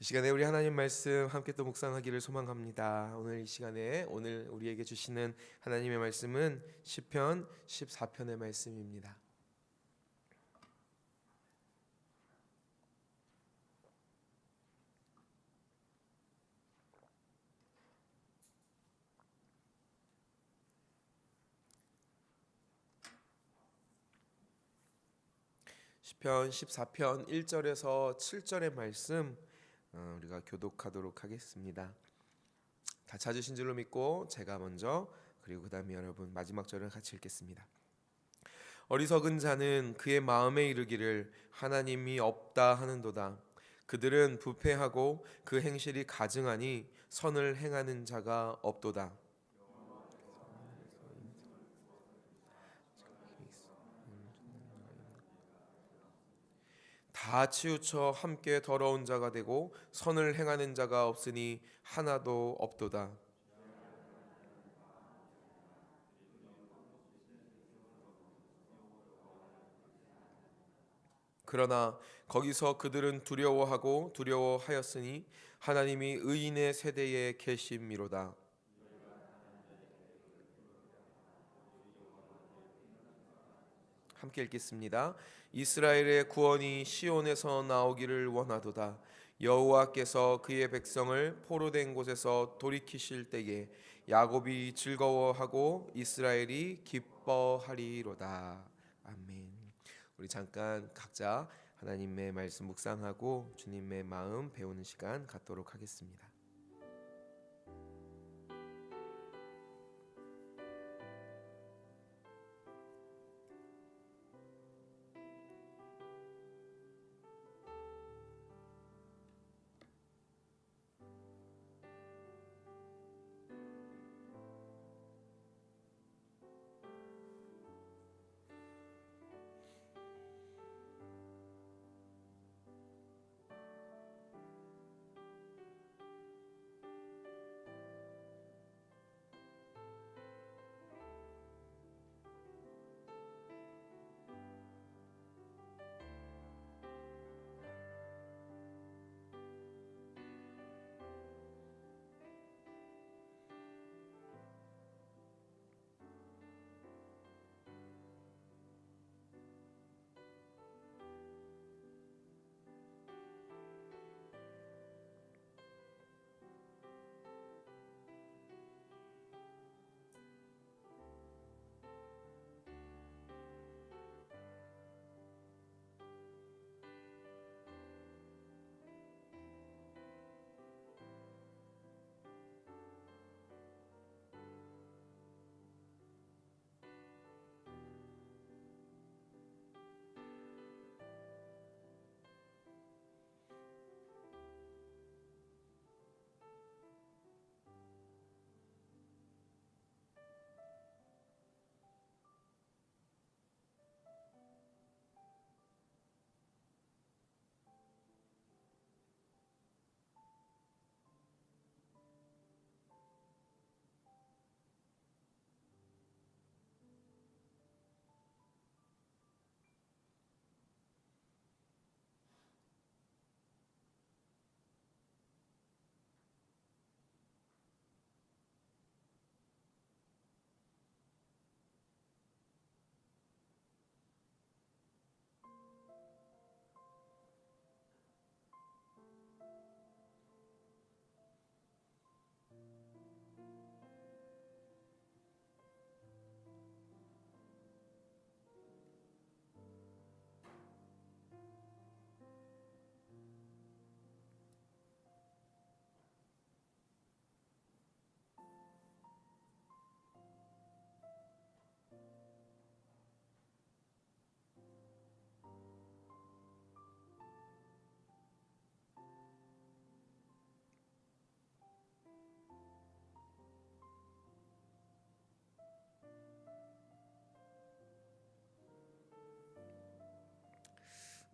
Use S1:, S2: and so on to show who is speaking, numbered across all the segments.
S1: 이 시간에 우리 하나님 말씀 함께 또 묵상하기를 소망합니다. 오늘 이 시간에 우리에게 주시는 하나님의 말씀은 시편 14편의 말씀입니다. 시편 14편 1절에서 7절의 말씀 우리가 교독하도록 하겠습니다. 다 찾으신 줄로 믿고 제가 먼저 그리고 그 다음에 여러분 마지막 절을 같이 읽겠습니다. 어리석은 자는 그의 마음에 이르기를 하나님이 없다 하는도다. 그들은 부패하고 그 행실이 가증하니 선을 행하는 자가 없도다. 다 치우쳐 함께 더러운 자가 되고 선을 행하는 자가 없으니 하나도 없도다. 그러나 거기서 그들은 두려워하고 두려워하였으니 하나님이 의인의 세대에 계심이로다. 함께 읽겠습니다. 이스라엘의 구원이 시온에서 나오기를 원하도다. 여호와께서 그의 백성을 포로된 곳에서 돌이키실 때에 야곱이 즐거워하고 이스라엘이 기뻐하리로다. 아멘. 우리 잠깐 각자 하나님의 말씀 묵상하고 주님의 마음 배우는 시간 갖도록 하겠습니다.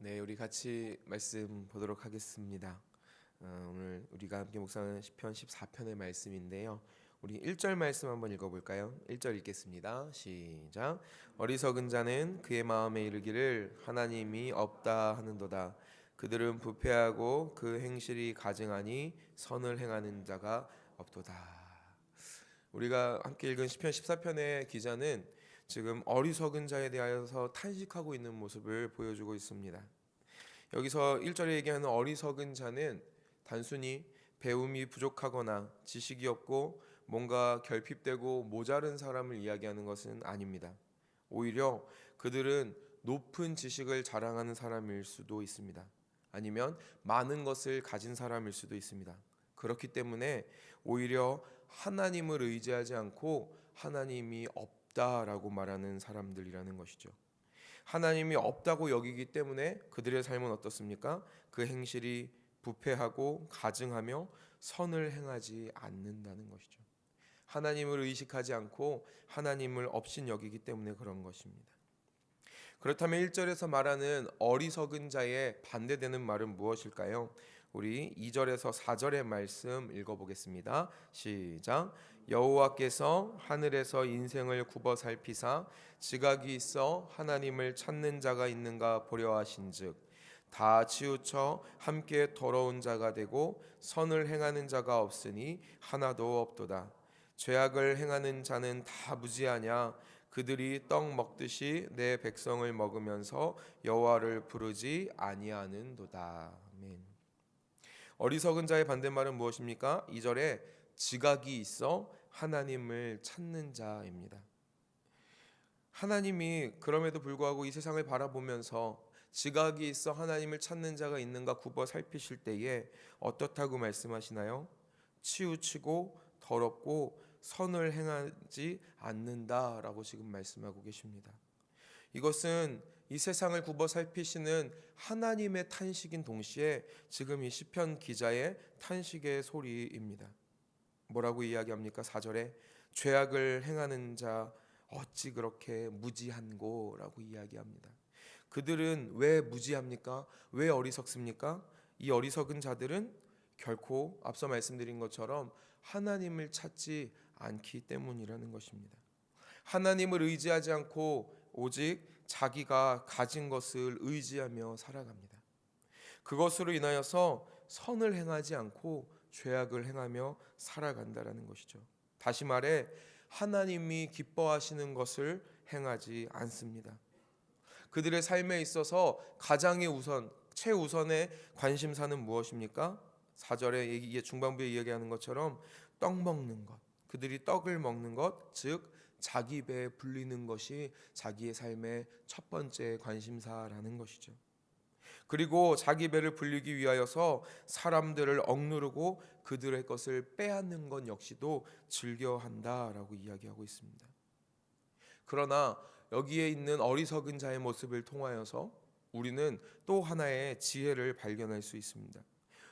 S1: 네, 우리 같이 말씀 보도록 하겠습니다. 오늘 우리가 함께 묵상하는 시편 14편의 말씀인데요. 우리 1절 말씀 한번 읽어볼까요? 1절 읽겠습니다. 시작. 어리석은 자는 그의 마음에 이르기를 하나님이 없다 하는도다. 그들은 부패하고 그 행실이 가증하니 선을 행하는 자가 없도다. 우리가 함께 읽은 시편 14편의 기자는 지금 어리석은 자에 대하여서 탄식하고 있는 모습을 보여주고 있습니다. 여기서 1절에 얘기하는 어리석은 자는 단순히 배움이 부족하거나 지식이 없고 뭔가 결핍되고 모자른 사람을 이야기하는 것은 아닙니다. 오히려 그들은 높은 지식을 자랑하는 사람일 수도 있습니다. 아니면 많은 것을 가진 사람일 수도 있습니다. 그렇기 때문에 오히려 하나님을 의지하지 않고 하나님이 없다라고 말하는 사람들이라는 것이죠. 하나님이 없다고 여기기 때문에 그들의 삶은 어떻습니까? 그 행실이 부패하고 가증하며 선을 행하지 않는다는 것이죠. 하나님을 의식하지 않고 하나님을 업신 여기기 때문에 그런 것입니다. 그렇다면 1절에서 말하는 어리석은 자의 반대되는 말은 무엇일까요? 우리 2절에서 4절의 말씀 읽어보겠습니다. 시작. 여호와께서 하늘에서 인생을 굽어 살피사 지각이 있어 하나님을 찾는 자가 있는가 보려 하신즉 다 치우쳐 함께 더러운 자가 되고 선을 행하는 자가 없으니 하나도 없도다. 죄악을 행하는 자는 다 무지하냐? 그들이 떡 먹듯이 내 백성을 먹으면서 여호와를 부르지 아니하는도다. 아멘. 어리석은 자의 반대말은 무엇입니까? 2절에 지각이 있어 하나님을 찾는 자입니다. 하나님이 그럼에도 불구하고 이 세상을 바라보면서 지각이 있어 하나님을 찾는 자가 있는가 굽어 살피실 때에 어떻다고 말씀하시나요? 치우치고 더럽고 선을 행하지 않는다라고 지금 말씀하고 계십니다. 이것은 이 세상을 굽어 살피시는 하나님의 탄식인 동시에 지금 이 시편 기자의 탄식의 소리입니다. 뭐라고 이야기합니까? 4절에 죄악을 행하는 자 어찌 그렇게 무지한고 라고 이야기합니다. 그들은 왜 무지합니까? 왜 어리석습니까? 이 어리석은 자들은 결코 앞서 말씀드린 것처럼 하나님을 찾지 않기 때문이라는 것입니다. 하나님을 의지하지 않고 오직 자기가 가진 것을 의지하며 살아갑니다. 그것으로 인하여서 선을 행하지 않고 죄악을 행하며 살아간다라는 것이죠. 다시 말해 하나님이 기뻐하시는 것을 행하지 않습니다. 그들의 삶에 있어서 가장의 우선, 최우선의 관심사는 무엇입니까? 4절에 중반부에 이야기하는 것처럼 떡 먹는 것, 그들이 떡을 먹는 것, 즉 자기 배에 불리는 것이 자기의 삶의 첫 번째 관심사라는 것이죠. 그리고 자기 배를 불리기 위하여서 사람들을 억누르고 그들의 것을 빼앗는 것 역시도 즐겨한다라고 이야기하고 있습니다. 그러나 여기에 있는 어리석은 자의 모습을 통하여서 우리는 또 하나의 지혜를 발견할 수 있습니다.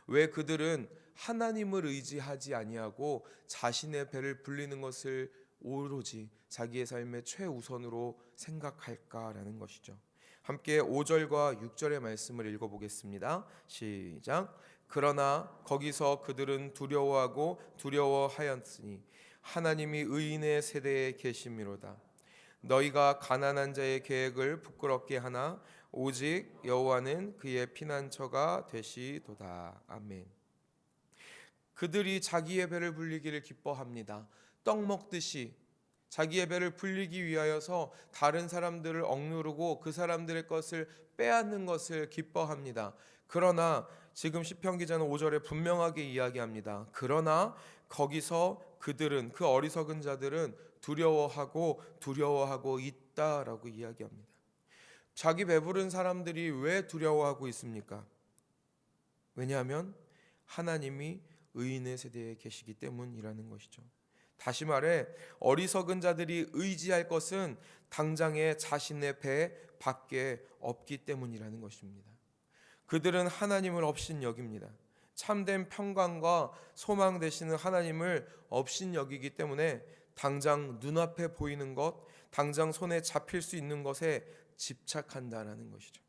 S1: 왜 그들은 하나님을 의지하지 아니하고 자신의 배를 불리는 것을 오로지 자기의 삶의 최우선으로 생각할까라는 것이죠. 함께 5절과 6절의 말씀을 읽어보겠습니다. 시작. 그러나 거기서 그들은 두려워하였으니 하나님이 의인의 세대에 계심이로다. 너희가 가난한 자의 계획을 부끄럽게 하나 오직 여호와는 그의 피난처가 되시도다. 아멘. 그들이 자기의 배를 불리기를 기뻐합니다. 떡 먹듯이 자기의 배를 불리기 위하여서 다른 사람들을 억누르고 그 사람들의 것을 빼앗는 것을 기뻐합니다. 그러나 지금 시편 기자는 5절에 분명하게 이야기합니다. 그러나 거기서 그들은, 그 어리석은 자들은 두려워하고 있다라고 이야기합니다. 자기 배부른 사람들이 왜 두려워하고 있습니까? 왜냐하면 하나님이 의인의 세대에 계시기 때문이라는 것이죠. 다시 말해 어리석은 자들이 의지할 것은 당장의 자신의 배 밖에 없기 때문이라는 것입니다. 그들은 하나님을 업신 여깁니다. 참된 평강과 소망 되시는 하나님을 업신 여기기 때문에 당장 눈앞에 보이는 것, 당장 손에 잡힐 수 있는 것에 집착한다라는 것이죠.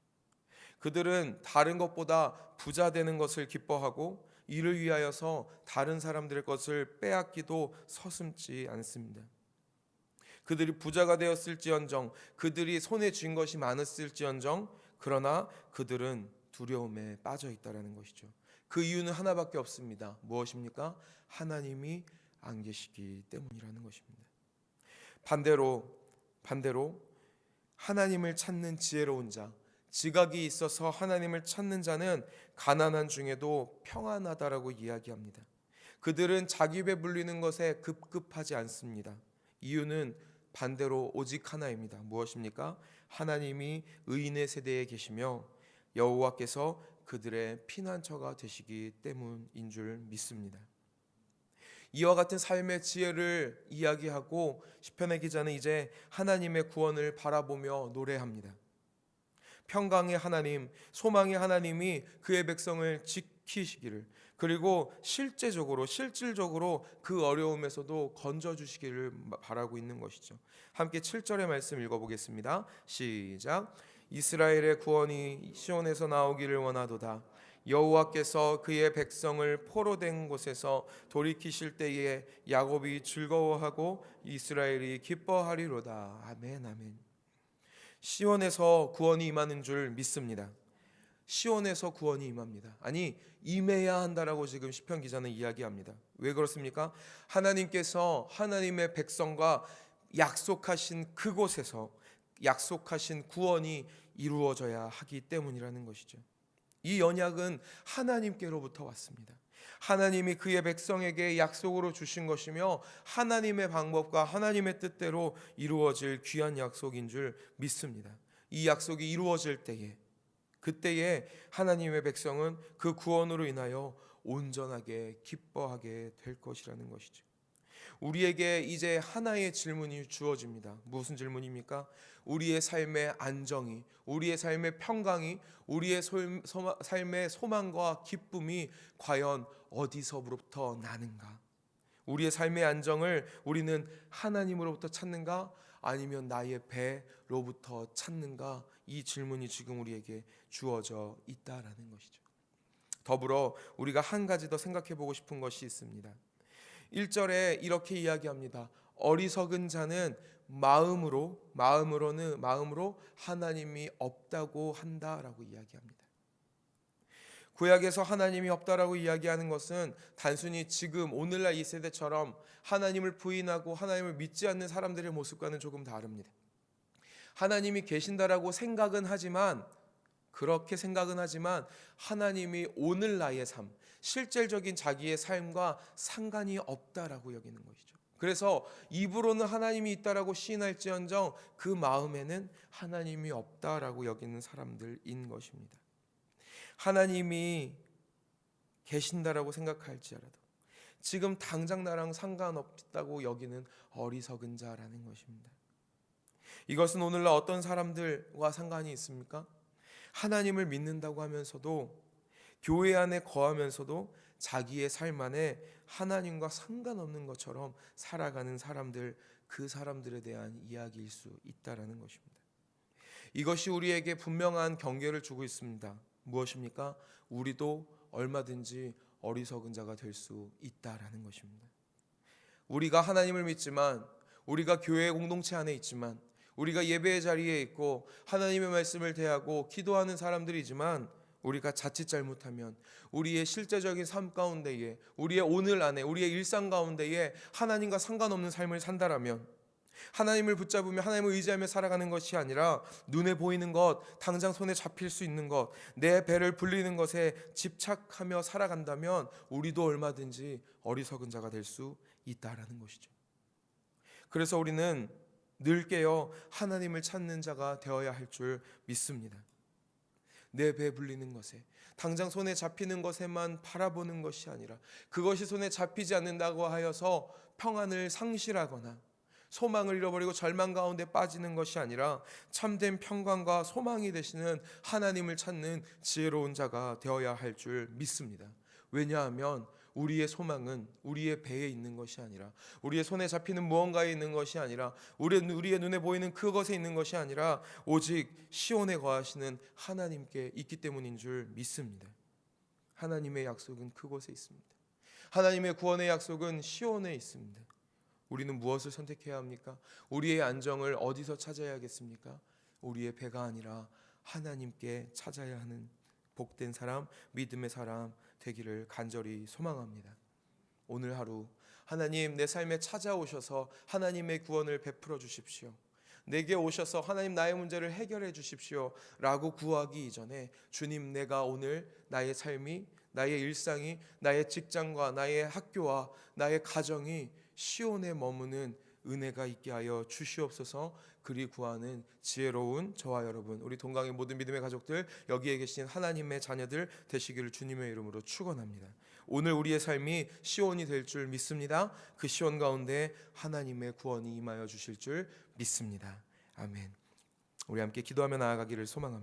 S1: 그들은 다른 것보다 부자 되는 것을 기뻐하고 이를 위하여서 다른 사람들의 것을 빼앗기도 서슴지 않습니다. 그들이 부자가 되었을지언정, 그들이 손에 쥔 것이 많았을지언정, 그러나 그들은 두려움에 빠져 있다라는 것이죠. 그 이유는 하나밖에 없습니다. 무엇입니까? 하나님이 안 계시기 때문이라는 것입니다. 반대로 하나님을 찾는 지혜로운 자, 지각이 있어서 하나님을 찾는 자는 가난한 중에도 평안하다라고 이야기합니다. 그들은 자기 배불리는 것에 급급하지 않습니다. 이유는 반대로 오직 하나입니다. 무엇입니까? 하나님이 의인의 세대에 계시며 여호와께서 그들의 피난처가 되시기 때문인 줄 믿습니다. 이와 같은 삶의 지혜를 이야기하고 시편의 기자는 이제 하나님의 구원을 바라보며 노래합니다. 평강의 하나님, 소망의 하나님이 그의 백성을 지키시기를, 그리고 실질적으로 그 어려움에서도 건져주시기를 바라고 있는 것이죠. 함께 7절의 말씀 읽어보겠습니다. 시작. 이스라엘의 구원이 시온에서 나오기를 원하도다. 여호와께서 그의 백성을 포로된 곳에서 돌이키실 때에 야곱이 즐거워하고 이스라엘이 기뻐하리로다. 아멘, 아멘. 시온에서 구원이 임하는 줄 믿습니다. 시온에서 구원이 임합니다. 아니, 임해야 한다라고 지금 시편 기자는 이야기합니다. 왜 그렇습니까? 하나님께서 하나님의 백성과 약속하신 그곳에서 약속하신 구원이 이루어져야 하기 때문이라는 것이죠. 이 언약은 하나님께로부터 왔습니다. 하나님이 그의 백성에게 약속으로 주신 것이며 하나님의 방법과 하나님의 뜻대로 이루어질 귀한 약속인 줄 믿습니다. 이 약속이 이루어질 때에, 그때에 하나님의 백성은 그 구원으로 인하여 온전하게 기뻐하게 될 것이라는 것이죠. 우리에게 이제 하나의 질문이 주어집니다. 무슨 질문입니까? 우리의 삶의 안정이, 우리의 삶의 평강이, 우리의 삶의 소망과 기쁨이 과연 어디서부터 나는가? 우리의 삶의 안정을 우리는 하나님으로부터 찾는가? 아니면 나의 배로부터 찾는가? 이 질문이 지금 우리에게 주어져 있다라는 것이죠. 더불어 우리가 한 가지 더 생각해 보고 싶은 것이 있습니다. 1절에 이렇게 이야기합니다. 어리석은 자는 마음으로 하나님이 없다고 한다라고 이야기합니다. 구약에서 하나님이 없다라고 이야기하는 것은 단순히 지금 오늘날 이 세대처럼 하나님을 부인하고 하나님을 믿지 않는 사람들의 모습과는 조금 다릅니다. 하나님이 계신다라고 그렇게 생각은 하지만 하나님이 오늘 나의 삶, 실질적인 자기의 삶과 상관이 없다라고 여기는 것이죠. 그래서 입으로는 하나님이 있다라고 시인할지언정 그 마음에는 하나님이 없다라고 여기는 사람들인 것입니다. 하나님이 계신다라고 생각할지라도 지금 당장 나랑 상관없다고 여기는 어리석은 자라는 것입니다. 이것은 오늘날 어떤 사람들과 상관이 있습니까? 하나님을 믿는다고 하면서도 교회 안에 거하면서도 자기의 삶 안에 하나님과 상관없는 것처럼 살아가는 사람들, 그 사람들에 대한 이야기일 수 있다라는 것입니다. 이것이 우리에게 분명한 경계를 주고 있습니다. 무엇입니까? 우리도 얼마든지 어리석은 자가 될 수 있다라는 것입니다. 우리가 하나님을 믿지만, 우리가 교회 공동체 안에 있지만, 우리가 예배의 자리에 있고 하나님의 말씀을 대하고 기도하는 사람들이지만 우리가 자칫 잘못하면 우리의 실제적인 삶 가운데에, 우리의 오늘 안에, 우리의 일상 가운데에 하나님과 상관없는 삶을 산다라면, 하나님을 붙잡으며 하나님을 의지하며 살아가는 것이 아니라 눈에 보이는 것, 당장 손에 잡힐 수 있는 것, 내 배를 불리는 것에 집착하며 살아간다면 우리도 얼마든지 어리석은 자가 될 수 있다라는 것이죠. 그래서 우리는 늘 깨어 하나님을 찾는 자가 되어야 할 줄 믿습니다. 내 배 불리는 것에, 당장 손에 잡히는 것에만 바라보는 것이 아니라, 그것이 손에 잡히지 않는다고 하여서 평안을 상실하거나 소망을 잃어버리고 절망 가운데 빠지는 것이 아니라 참된 평강과 소망이 되시는 하나님을 찾는 지혜로운 자가 되어야 할 줄 믿습니다. 왜냐하면 우리의 소망은 우리의 배에 있는 것이 아니라, 우리의 손에 잡히는 무언가에 있는 것이 아니라, 우리의 눈에 보이는 그것에 있는 것이 아니라 오직 시온에 거하시는 하나님께 있기 때문인 줄 믿습니다. 하나님의 약속은 그곳에 있습니다. 하나님의 구원의 약속은 시온에 있습니다. 우리는 무엇을 선택해야 합니까? 우리의 안정을 어디서 찾아야겠습니까? 우리의 배가 아니라 하나님께 찾아야 하는 복된 사람, 믿음의 사람 되기를 간절히 소망합니다. 오늘 하루 하나님 내 삶에 찾아오셔서 하나님의 구원을 베풀어 주십시오. 내게 오셔서 하나님 나의 문제를 해결해 주십시오 라고 구하기 이전에 주님, 내가 오늘 나의 삶이, 나의 일상이, 나의 직장과 나의 학교와 나의 가정이 시온에 머무는 은혜가 있게 하여 주시옵소서. 그리 구하는 지혜로운 저와 여러분, 우리 동강의 모든 믿음의 가족들, 여기에 계신 하나님의 자녀들 되시기를 주님의 이름으로 축원합니다. 오늘 우리의 삶이 시온이 될 줄 믿습니다. 그 시온 가운데 하나님의 구원이 임하여 주실 줄 믿습니다. 아멘. 우리 함께 기도하며 나아가기를 소망합니다.